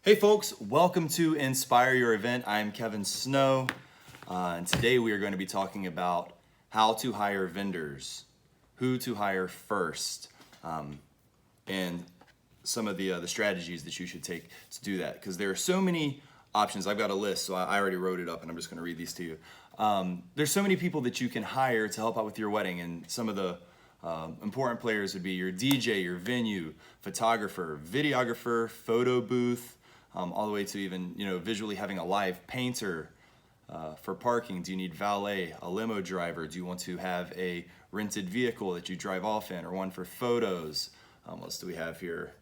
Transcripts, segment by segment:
Hey folks, welcome to Inspire Your Event. I'm Kevin Snow, and today we are going to be talking about how to hire vendors, who to hire first, and some of the strategies that you should take to do that. Because there are so many options. I've got a list, so I already wrote it up, and I'm just going to read these to you. There's so many people that you can hire to help out with your wedding, and some of the important players would be your DJ, your venue, photographer, videographer, photo booth, all the way to even visually having a live painter. For parking, do you need valet, a limo driver? Do you want to have a rented vehicle that you drive off in, or one for photos? What else do we have here?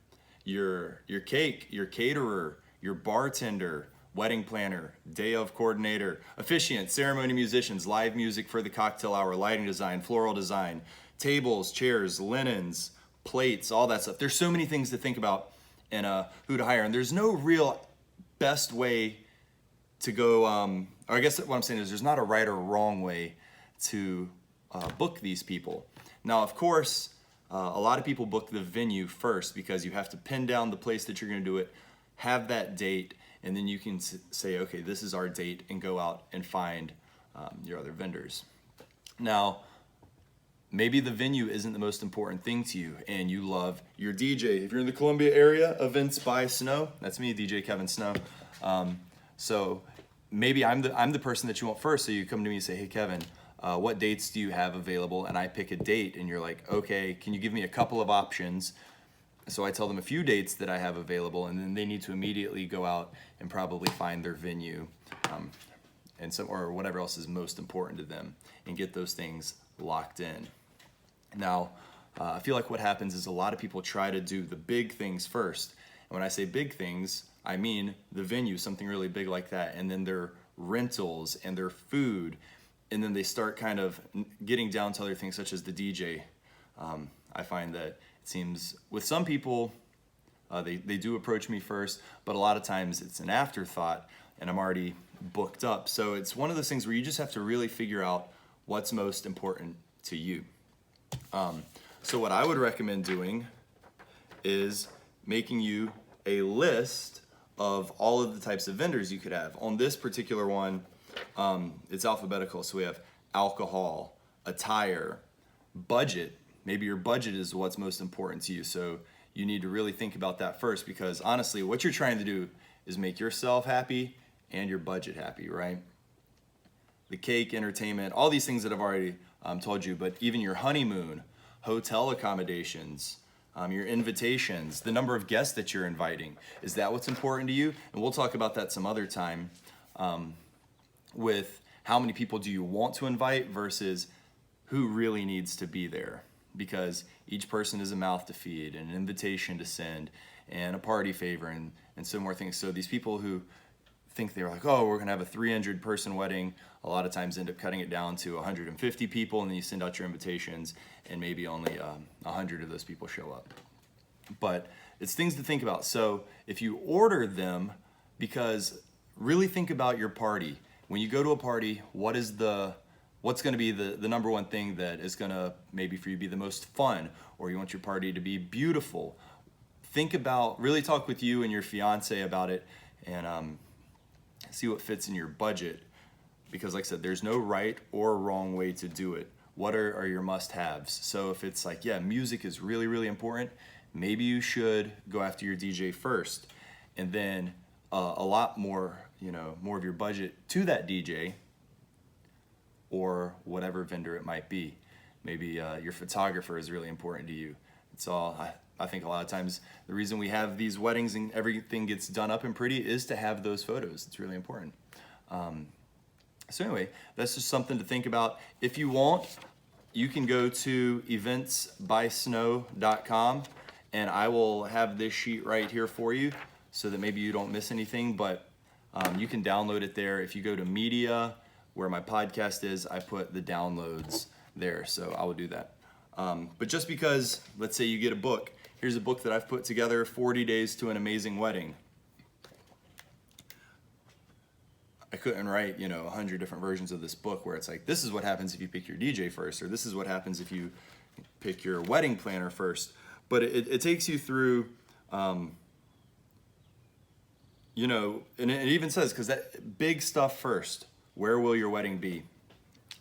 Your cake, your caterer, your bartender, wedding planner, day of coordinator, officiant, ceremony musicians, live music for the cocktail hour, lighting design, floral design, tables, chairs, linens, plates, all that stuff. There's so many things to think about and who to hire, and there's no real best way to go, or I guess what I'm saying is there's not a right or wrong way to book these people. Now, of course, a lot of people book the venue first because you have to pin down the place that you're going to do it, have that date, and then you can say, okay, this is our date, and go out and find your other vendors. Now, maybe the venue isn't the most important thing to you, and you love your DJ. If you're in the Columbia area, Events by Snow, that's me, DJ Kevin Snow. So maybe I'm the person that you want first. So you come to me and say, hey Kevin, what dates do you have available? And I pick a date, and you're like, okay, can you give me a couple of options? So I tell them a few dates that I have available, and then they need to immediately go out and probably find their venue, or whatever else is most important to them, and get those things locked in. Now, I feel like what happens is a lot of people try to do the big things first. And when I say big things, I mean the venue, something really big like that, and then their rentals and their food, and then they start kind of getting down to other things such as the DJ. I find that it seems with some people, they do approach me first, but a lot of times it's an afterthought and I'm already booked up. So it's one of those things where you just have to really figure out what's most important to you. So what I would recommend doing is making you a list of all of the types of vendors you could have. On this particular one, it's alphabetical. So we have alcohol, attire, budget. Maybe your budget is what's most important to you. So you need to really think about that first, because honestly, what you're trying to do is make yourself happy and your budget happy, right? The cake, entertainment, all these things that I've already told you, but even your honeymoon, hotel accommodations, your invitations, the number of guests that you're inviting. Is that what's important to you? And we'll talk about that some other time, with how many people do you want to invite versus who really needs to be there. Because each person is a mouth to feed, and an invitation to send, and a party favor, and so more things. So these people who think they're like, oh, we're gonna have a 300 person wedding, a lot of times end up cutting it down to 150 people, and then you send out your invitations and maybe only 100 of those people show up. But it's things to think about. So if you order them, because really think about your party. When you go to a party, what's gonna be the number one thing that is gonna maybe for you be the most fun, or you want your party to be beautiful? Think about, really talk with you and your fiance about it, and see what fits in your budget, because like I said, there's no right or wrong way to do it. What are your must-haves? So if it's like, yeah, music is really, really important, maybe you should go after your DJ first, and then a lot more, more of your budget to that DJ or whatever vendor it might be. Maybe your photographer is really important to you. It's all, I think a lot of times the reason we have these weddings and everything gets done up and pretty is to have those photos. It's really important. So anyway, that's just something to think about. If you want, you can go to eventsbysnow.com, and I will have this sheet right here for you so that maybe you don't miss anything, but you can download it there. If you go to media, where my podcast is, I put the downloads there, so I will do that. But just because, let's say you get a book, here's a book that I've put together, 40 Days to an Amazing Wedding. I couldn't write, 100 different versions of this book where it's like, this is what happens if you pick your DJ first, or this is what happens if you pick your wedding planner first. But it takes you through and it even says, because that big stuff first, where will your wedding be?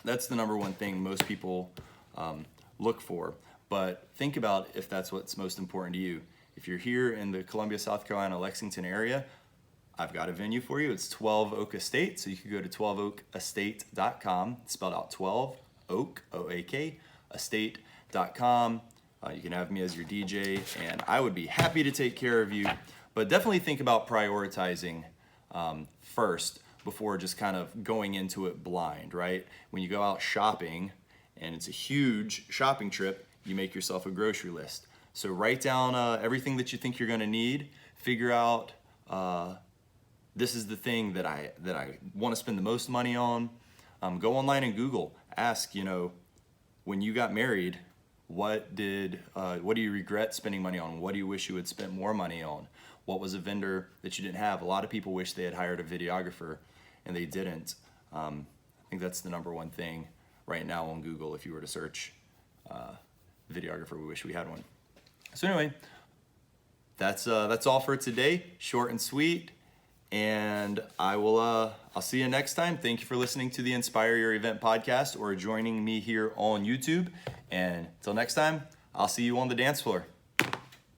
That's the number one thing most people look for. But think about if that's what's most important to you. If you're here in the Columbia, South Carolina, Lexington area, I've got a venue for you. It's 12 Oak Estate. So you can go to 12oakestate.com. It's spelled out 12 Oak, O-A-K, estate.com. You can have me as your DJ, and I would be happy to take care of you. But definitely think about prioritizing first before just kind of going into it blind, right? When you go out shopping and it's a huge shopping trip, you make yourself a grocery list. So write down everything that you think you're going to need. Figure out this is the thing that I want to spend the most money on. Go online and Google. Ask, when you got married, what do you regret spending money on? What do you wish you had spent more money on? What was a vendor that you didn't have? A lot of people wish they had hired a videographer and they didn't. I think that's the number one thing right now on Google if you were to search videographer. We wish we had one. So anyway, that's all for today. Short and sweet. And I'll see you next time. Thank you for listening to the Inspire Your Event podcast or joining me here on YouTube. And until next time, I'll see you on the dance floor.